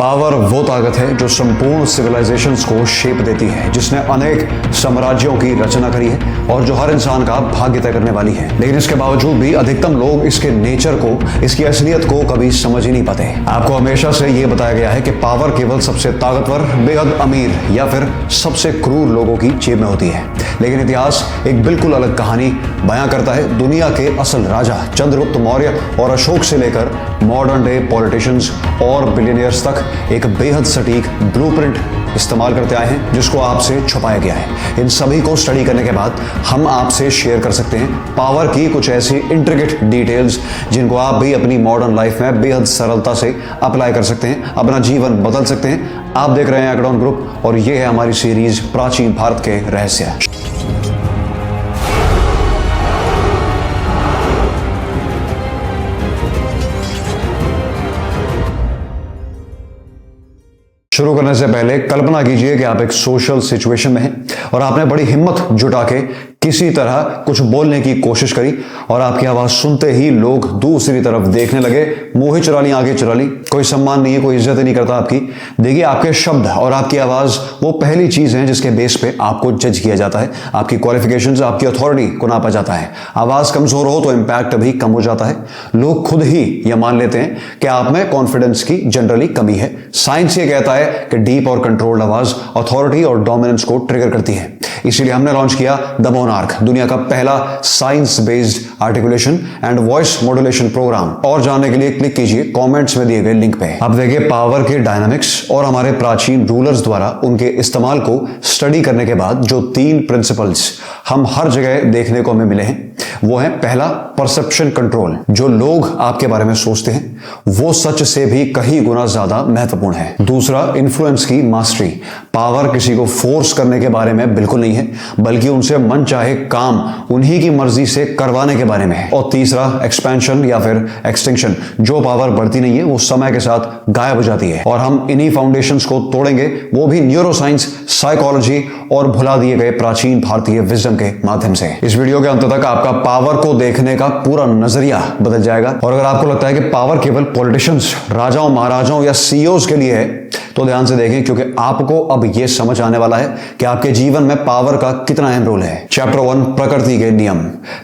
Power वो ताकत है जो संपूर्ण सिविलाइजेशंस को शेप देती है, जिसने अनेक साम्राज्यों की रचना करी है और जो हर इंसान का भाग्य तय करने वाली है। लेकिन इसके बावजूद भी अधिकतम लोग इसके नेचर को, इसकी असलियत को कभी समझ ही नहीं पाते। आपको हमेशा से ये बताया गया है कि पावर केवल सबसे ताकतवर, बेहद अमीर या फिर सबसे क्रूर लोगों की जेब में होती है। लेकिन इतिहास एक बिल्कुल अलग कहानी बयां करता है। दुनिया के असल राजा चंद्रगुप्त मौर्य और अशोक से लेकर मॉडर्न डे पॉलिटिशियंस और बिलियनियर्स तक एक बेहद सटीक ब्लूप्रिंट इस्तेमाल करते आए हैं, जिसको आपसे छुपाया गया है। इन सभी को स्टडी करने के बाद हम आपसे शेयर कर सकते हैं पावर की कुछ ऐसी इंट्रिकेट डिटेल्स जिनको आप भी अपनी मॉडर्न लाइफ में बेहद सरलता से अप्लाई कर सकते हैं, अपना जीवन बदल सकते हैं। आप देख रहे हैं एकेडॉन ग्रुप और ये है हमारी सीरीज प्राचीन भारत के रहस्य। शुरू करने से पहले कल्पना कीजिए कि आप एक सोशल सिचुएशन में हैं और आपने बड़ी हिम्मत जुटा के किसी तरह कुछ बोलने की कोशिश करी और आपकी आवाज सुनते ही लोग दूसरी तरफ देखने लगे, मुंह ही चुरा ली, आगे चुरा ली। कोई सम्मान नहीं है, कोई इज्जत नहीं करता आपकी। देखिए, आपके शब्द और आपकी आवाज वो पहली चीज है जिसके बेस पे आपको जज किया जाता है। आपकी क्वालिफिकेशंस, आपकी अथॉरिटी को नापा जाता है। आवाज कमजोर हो तो इंपैक्ट भी कम हो जाता है। लोग खुद ही यह मान लेते हैं कि आप में कॉन्फिडेंस की जनरली कमी है। साइंस ये कहता है कि डीप और कंट्रोल्ड आवाज अथॉरिटी और डोमिनेंस को ट्रिगर करती है। इसीलिए हमने लॉन्च किया द मोनार्क, दुनिया का पहला science based articulation and voice modulation program. और जानने के लिए क्लिक कीजिए कमेंट्स में दिए गए लिंक पे। अब देखिए पावर के डायनामिक्स और हमारे प्राचीन रूलर्स द्वारा उनके इस्तेमाल को स्टडी करने के बाद जो 3 प्रिंसिपल्स हम हर जगह देखने को हमें मिले हैं, वो है पहला परसेप्शन कंट्रोल। जो लोग आपके बारे में सोचते हैं वो सच से भी कहीं गुना ज्यादा महत्वपूर्ण है। दूसरा, इन्फ्लुएंस की मास्टरी। पावर किसी को फोर्स करने के बारे में बिल्कुल नहीं है, बल्कि उनसे मन चाहे काम उन्हीं की मर्जी से करवाने के बारे में है। और तीसरा, एक्सपेंशन या फिर एक्सटिंक्शन। जो पावर बढ़ती नहीं है वो समय के साथ गायब हो जाती है। और हम इन्हीं फाउंडेशंस को तोड़ेंगे, वो भी न्यूरोसाइंस, साइकोलॉजी और भुला दिए गए प्राचीन भारतीय विजडम के माध्यम से। इस वीडियो के अंत तक आपका पावर को देखने का पूरा नजरिया बदल जाएगा। और अगर आपको लगता है कि पावर केवल पॉलिटिशियंस, राजाओं, महाराजाओं या सीईओज के लिए है तो ध्यान से देखें, क्योंकि आपको अब यह समझ आने वाला है कि आपके जीवन में पावर का कितना अहम रोल है। चैप्टर 1, प्रकृति के नियम।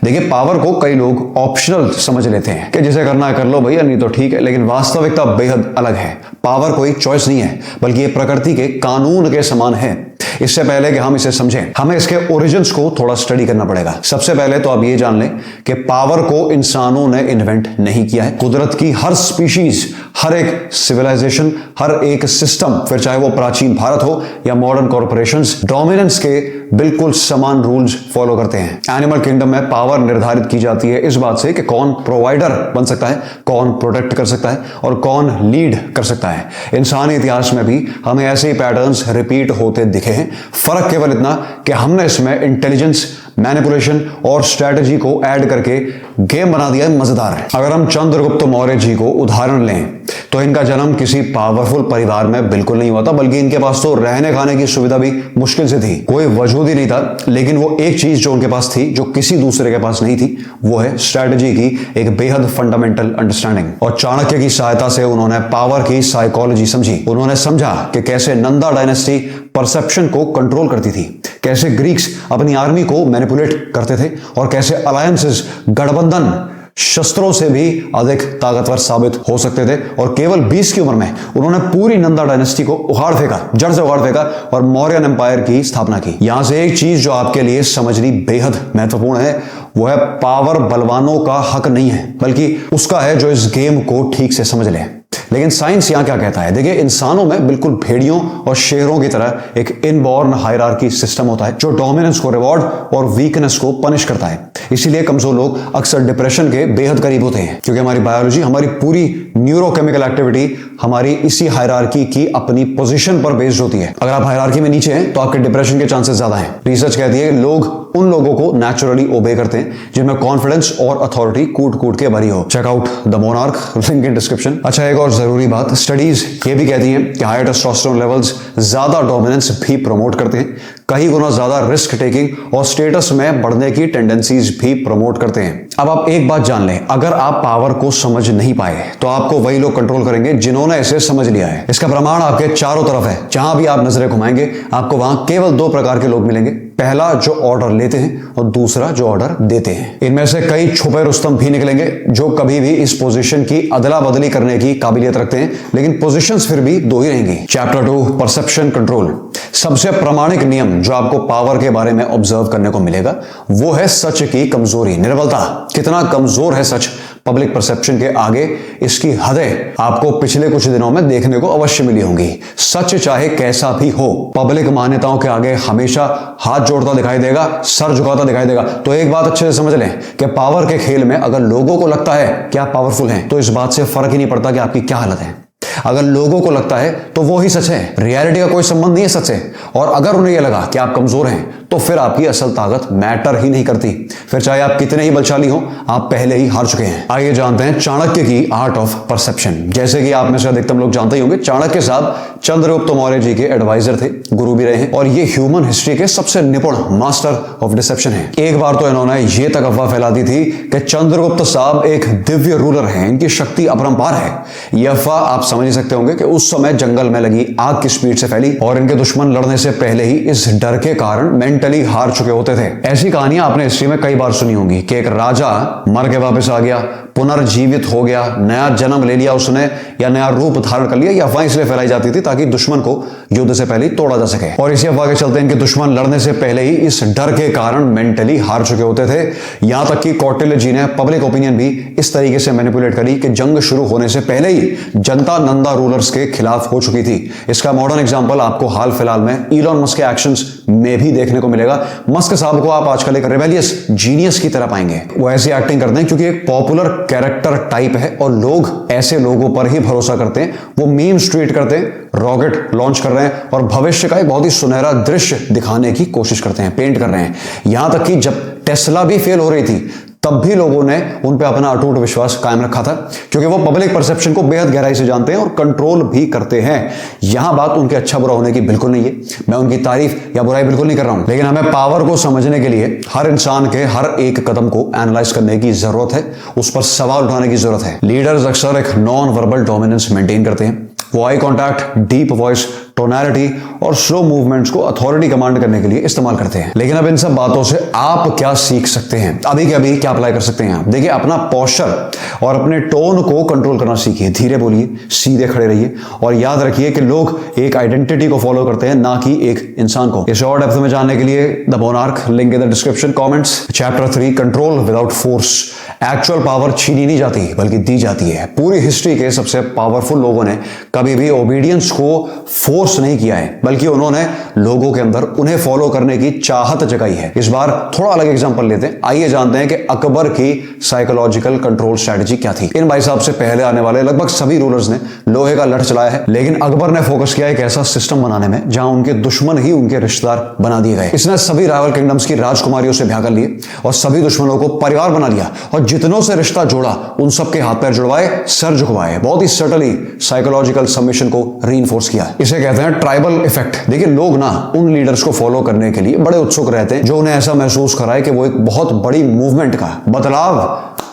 देखिए, पावर को कई लोग ऑप्शनल समझ लेते हैं कि जिसे करना है कर लो भैया, नहीं तो ठीक है। लेकिन वास्तविकता बेहद अलग है। पावर कोई चॉइस नहीं है, बल्कि ये प्रकृति के कानून के समान है। इससे पहले कि हम इसे समझें, हमें इसके ओरिजिन्स को थोड़ा स्टडी करना पड़ेगा। सबसे पहले तो आप ये जान लें कि पावर को इंसानों ने इन्वेंट नहीं किया है। कुदरत की हर स्पीशीज, हर एक सिविलाइजेशन, हर एक सिस्टम, फिर चाहे वो प्राचीन भारत हो या मॉडर्न कॉर्पोरेशंस, डोमिनेंस के बिल्कुल समान रूल्स फॉलो करते हैं। एनिमल किंगडम में पावर निर्धारित की जाती है इस बात से कि कौन प्रोवाइडर बन सकता है, कौन प्रोटेक्ट कर सकता है और कौन लीड कर सकता है। इंसानी इतिहास में भी हमें ऐसे ही पैटर्न्स रिपीट होते दिखे हैं। फर्क केवल इतना कि हमने इसमें इंटेलिजेंस, मैनिपुलेशन और स्ट्रेटजी को ऐड करके गेम बना दिया है मजेदार। अगर हम चंद्रगुप्त मौर्य जी को उदाहरण लें तो इनका जन्म किसी पावरफुल परिवार में बिल्कुल नहीं हुआ था, बल्कि इनके पास तो रहने खाने की सुविधा भी मुश्किल से थी, कोई वजूद ही नहीं था। लेकिन वो एक चीज जो उनके पास थी, जो किसी दूसरे के पास नहीं थी, वो है स्ट्रेटजी की एक बेहद फंडामेंटल अंडरस्टैंडिंग। और चाणक्य की सहायता से उन्होंने पावर की साइकोलॉजी समझी। उन्होंने समझा कि कैसे नंदा डायनेस्टी परसेप्शन को कंट्रोल करती थी, कैसे ग्रीक्स अपनी आर्मी को मैनिपुलेट करते थे और कैसे अलायंसेस, गठबंधन शस्त्रों से भी अधिक ताकतवर साबित हो सकते थे। और केवल 20 की उम्र में उन्होंने पूरी नंदा डायनेस्टी को उखाड़ फेंका, जड़ से उखाड़ फेंका और मौर्यन एम्पायर की स्थापना की। यहां से एक चीज जो आपके लिए समझनी बेहद महत्वपूर्ण है, वो है पावर बलवानों का हक नहीं है, बल्कि उसका है जो इस गेम को ठीक से समझ ले। लेकिन साइंस यहां क्या कहता है? देखिए, इंसानों में बिल्कुल भेड़ियों और शेरों की तरह एक इनबॉर्न हायरार्की सिस्टम होता है जो डोमिनेंस को रिवॉर्ड और वीकनेस को पनिश करता है। इसीलिए कमजोर लोग अक्सर डिप्रेशन के बेहद करीब होते हैं, क्योंकि हमारी बायोलॉजी, हमारी पूरी न्यूरोकेमिकल एक्टिविटी हमारी इसी हायरार्की की अपनी पोजीशन पर बेस्ड होती है। अगर आप हायरार्की में नीचे हैं तो आपके डिप्रेशन के चांसेस ज्यादा हैं। रिसर्च कहती है कि लोग उन लोगों को नेचुरली ओबे करते हैं जिनमें कॉन्फिडेंस और अथॉरिटी कूट कूट के भरी हो। Checkout the monarch, link in description. अच्छा, एक और जरूरी बात, स्टडीज ये भी कहती हैं कि हाई टेस्टोस्टेरोन लेवल्स ज्यादा डोमिनेंस भी प्रमोट करते हैं। कई गुना ज्यादा रिस्क टेकिंग और स्टेटस में बढ़ने की टेंडेंसीज भी प्रमोट करते हैं। अब आप एक बात जान लें, अगर आप पावर को समझ नहीं पाए तो आपको वही लोग कंट्रोल करेंगे जिन्होंने इसे समझ लिया है। इसका प्रमाण आपके चारों तरफ है। जहां भी आप नजरें घुमाएंगे आपको वहां केवल दो प्रकार के लोग मिलेंगे, पहला जो ऑर्डर लेते हैं और दूसरा जो ऑर्डर देते हैं। इनमें से कई छुपे रुस्तम भी निकलेंगे जो कभी भी इस पोजीशन की अदला बदली करने की काबिलियत रखते हैं, लेकिन पोजीशंस फिर भी दो ही रहेंगी। Chapter 2 perception control. सबसे प्रामाणिक नियम जो आपको पावर के बारे में ऑब्जर्व करने को मिलेगा वो है सच की कमजोरी, निर्बलता। कितना कमजोर है सच पब्लिक परसेप्शन के आगे, इसकी हदें आपको पिछले कुछ दिनों में देखने को अवश्य मिली होंगी। सच चाहे कैसा भी हो, पब्लिक मान्यताओं के आगे हमेशा हाथ जोड़ता दिखाई देगा, सर झुकाता दिखाई देगा। तो एक बात अच्छे से समझ लें कि पावर के खेल में अगर लोगों को लगता है कि आप पावरफुल हैं तो इस बात से फर्क ही नहीं पड़ता कि आपकी क्या हालत है। अगर लोगों को लगता है तो वो ही सच है, रियलिटी का कोई संबंध नहीं है सच से। और अगर उन्हें यह लगा कि आप कमजोर हैं तो फिर आपकी असल ताकत मैटर ही नहीं करती। फिर चाहे आप कितने ही बलशाली हो, आप पहले ही हार चुके हैं। आइए जानते हैं चाणक्य की आर्ट ऑफ परसेप्शन। जैसे कि आप में से अधिकतम लोग जानते ही होंगे, चाणक्य साहब चंद्रगुप्त मौर्य जी के एडवाइजर थे, गुरु भी रहे हैं, और ये ह्यूमन हिस्ट्री के सबसे निपुण मास्टर ऑफ डिसेप्शन है। एक बार तो इन्होंने ये तक अफवाह फैला दी थी कि चंद्रगुप्त साहब एक दिव्य रूलर हैं, इनकी शक्ति अपरंपार है। यह अफवाह आप समझ ही सकते होंगे कि उस समय जंगल में लगी आग की स्पीड से फैली और इनके दुश्मन लड़ने से पहले ही इस डर के कारण मेंटली हार चुके होते थे। ऐसी कहानियां आपने हिस्ट्री में कई बार सुनी होंगी कि एक राजा मर के वापस आ गया, पुनर्जीवित हो गया, नया जन्म ले लिया उसने, या नया रूप धारण कर लिया। यह अफवाह इसलिए फैलाई जाती थी ताकि दुश्मन को युद्ध से पहले तोड़ा जा सके। और इसी अफवाह के चलते इनके दुश्मन लड़ने से पहले ही इस डर के कारण मेंटली हार चुके होते थे। यहां तक कि कौटिल्य जी ने पब्लिक ओपिनियन भी इस तरीके से मैनिपुलेट करी कि जंग शुरू होने से पहले ही जनता नंदा रूलर्स के खिलाफ हो चुकी थी। इसका मॉडर्न एग्जांपल आपको हाल फिलहाल में इलॉन मस्क के एक्शंस में भी देखने को मिलेगा। मस्क साहब को आप आजकल एक रिबेलियस जीनियस की तरह पाएंगे। वो ऐसी एक्टिंग करते हैं क्योंकि एक पॉपुलर कैरेक्टर टाइप है और लोग ऐसे लोगों पर ही भरोसा करते हैं। वो मीम्स ट्वीट करते हैं, रॉकेट लॉन्च कर रहे हैं और भविष्य का एक बहुत ही सुनहरा दृश्य दिखाने की कोशिश करते हैं, पेंट कर रहे हैं। यहां तक कि जब टेस्ला भी फेल हो रही थी तब भी लोगों ने उन पे अपना अटूट विश्वास कायम रखा था, क्योंकि वो पब्लिक परसेप्शन को बेहद गहराई से जानते हैं और कंट्रोल भी करते हैं। यहां बात उनके अच्छा बुरा होने की बिल्कुल नहीं है, मैं उनकी तारीफ या बुराई बिल्कुल नहीं कर रहा हूं, लेकिन हमें पावर को समझने के लिए हर इंसान के हर एक कदम को एनालाइज करने की जरूरत है, उस पर सवाल उठाने की जरूरत है। लीडर्स अक्सर एक नॉन वर्बल डोमिनेंस मेंटेन करते हैं। वो eye contact, deep voice, tonality और स्लो मूवमेंट्स को अथॉरिटी कमांड करने के लिए इस्तेमाल करते हैं। लेकिन अब इन सब बातों से आप क्या सीख सकते हैं, अभी के अभी क्या अप्लाई कर सकते हैं आप? देखिए, अपना पोस्चर और अपने टोन को कंट्रोल करना सीखिए। धीरे बोलिए, सीधे खड़े रहिए और याद रखिए कि लोग एक आइडेंटिटी को फॉलो करते हैं, ना कि एक इंसान को। इस और डेप्थ में जानने के लिए the monarch, link in the description, comments. Chapter 3 control without force. Actual power छीनी नहीं जाती बल्कि दी जाती है। पूरी हिस्ट्री के सबसे पावरफुल लोगों ने कभी भी ओबीडियंस को फोर्स नहीं किया है, बल्कि उन्होंने लोगों के अंदर उन्हें फॉलो करने की चाहत जगाई है। इस बार थोड़ा अलग एग्जांपल लेते हैं। आइए जानते हैं कि अकबर की साइकोलॉजिकल कंट्रोल स्ट्रेटजी क्या थी। इन भाई साहब से पहले आने वाले लगभग सभी रूलर्स ने लोहे का लठ चलाया है, लेकिन अकबर ने फोकस किया एक ऐसा सिस्टम बनाने में जहां उनके दुश्मन ही उनके रिश्तेदार बना दिए गए। इसने सभी राइवल किंगडम्स की राजकुमारियों से ब्याह कर लिए और सभी दुश्मनों को परिवार बना लिया और जितनों से रिश्ता जोड़ा उन सबके हाथ पैर जुड़वाए, सर झुकवाए। बहुत ही सटली साइकोलॉजिकल सबमिशन को रीइंफोर्स किया। इसे कहते हैं ट्राइबल इफेक्ट। देखिए, लोग ना उन लीडर्स को फॉलो करने के लिए बड़े उत्सुक रहते हैं जो उन्हें ऐसा महसूस कराए कि वो एक बहुत बड़ी मूवमेंट का, बदलाव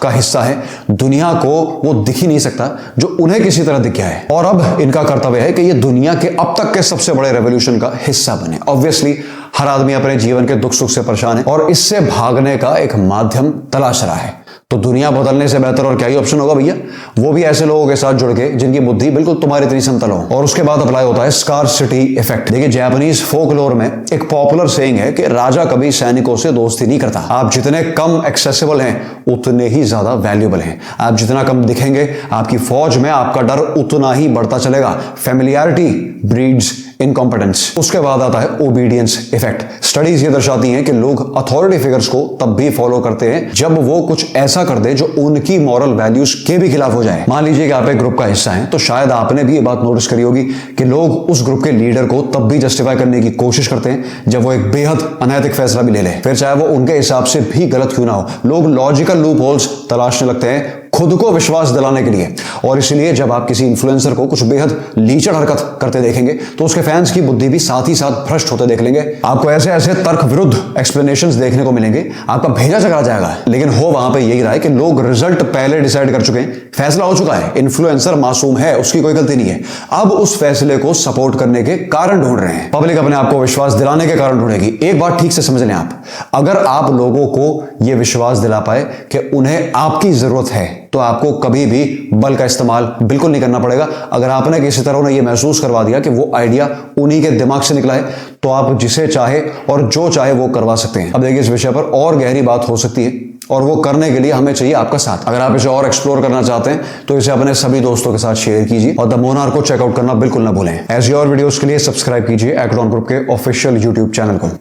का हिस्सा है। दुनिया को वो दिख ही नहीं सकता जो उन्हें किसी तरह दिख गया है, और अब इनका कर्तव्य है कि ये दुनिया के अब तक के सबसे बड़े रेवोल्यूशन का हिस्सा बने। ऑब्वियसली हर आदमी अपने जीवन के दुख सुख से परेशान है और इससे भागने का एक माध्यम तलाश रहा है। तो दुनिया बदलने से बेहतर और क्या ही ऑप्शन होगा भैया? वो भी ऐसे लोगों के साथ जुड़ के जिनकी बुद्धि बिल्कुल तुम्हारी इतनी समतल हो। और उसके बाद अप्लाई होता है स्कार्सिटी इफेक्ट। देखिए, जापानीज फोकलोर में एक पॉपुलर सेइंग है कि राजा कभी सैनिकों से दोस्ती नहीं करता। आप जितने कम एक्सेसिबल हैं उतने ही ज्यादा वैल्यूएबल हैं। आप जितना कम दिखेंगे, आपकी फौज में आपका डर उतना ही बढ़ता चलेगा। Familiarity breeds incompetence. उसके बाद आता है ओबीडियंस इफेक्ट। स्टडीज ये दर्शाती हैं कि लोग अथॉरिटी फिगर्स को तब भी फॉलो करते हैं जब वो कुछ ऐसा कर दे जो उनकी मॉरल वैल्यूज के भी खिलाफ हो जाए। मान लीजिए कि आप एक ग्रुप का हिस्सा हैं, तो शायद आपने भी ये बात नोटिस करी होगी कि लोग उस ग्रुप के लीडर को तब भी जस्टिफाई करने की कोशिश करते हैं जब वो एक बेहद अनैतिक फैसला भी ले ले, फिर चाहे वो उनके हिसाब से भी गलत क्यों ना हो। लोग लॉजिकल लूप होल्स तलाशने लगते हैं खुद को विश्वास दिलाने के लिए। और इसलिए जब आप किसी इन्फ्लुएंसर को कुछ बेहद लीचड़ हरकत करते देखेंगे तो उसके फैंस की बुद्धि भी साथ ही साथ भ्रष्ट होते देख लेंगे। आपको ऐसे ऐसे तर्क विरुद्ध एक्सप्लेनेशंस देखने को मिलेंगे, आपका भेजा चकरा जाएगा। लेकिन हो वहां पे यही रहा है कि लोग रिजल्ट पहले डिसाइड कर चुके हैं, फैसला हो चुका है, इन्फ्लुएंसर मासूम है, उसकी कोई गलती नहीं है। अब उस फैसले को सपोर्ट करने के कारण ढूंढ रहे हैं, पब्लिक अपने आप को विश्वास दिलाने के कारण ढूंढेगी। एक बात ठीक से समझ लें आप, अगर आप लोगों को यह विश्वास दिला पाए कि उन्हें आपकी जरूरत है तो आपको कभी भी बल का इस्तेमाल बिल्कुल नहीं करना पड़ेगा। अगर आपने किसी तरह उन्हें यह महसूस करवा दिया कि वो आइडिया उन्हीं के दिमाग से निकला है तो आप जिसे चाहे और जो चाहे वो करवा सकते हैं। अब देखिए, इस विषय पर और गहरी बात हो सकती है और वो करने के लिए हमें चाहिए आपका साथ। अगर आप इसे और एक्सप्लोर करना चाहते हैं तो इसे अपने सभी दोस्तों के साथ शेयर कीजिए और द मोनार्क को चेकआउट करना बिल्कुल ना भूलें। ऐसी और वीडियोस के लिए सब्सक्राइब कीजिए एक्टॉन ग्रुप के ऑफिशियल यूट्यूब चैनल को।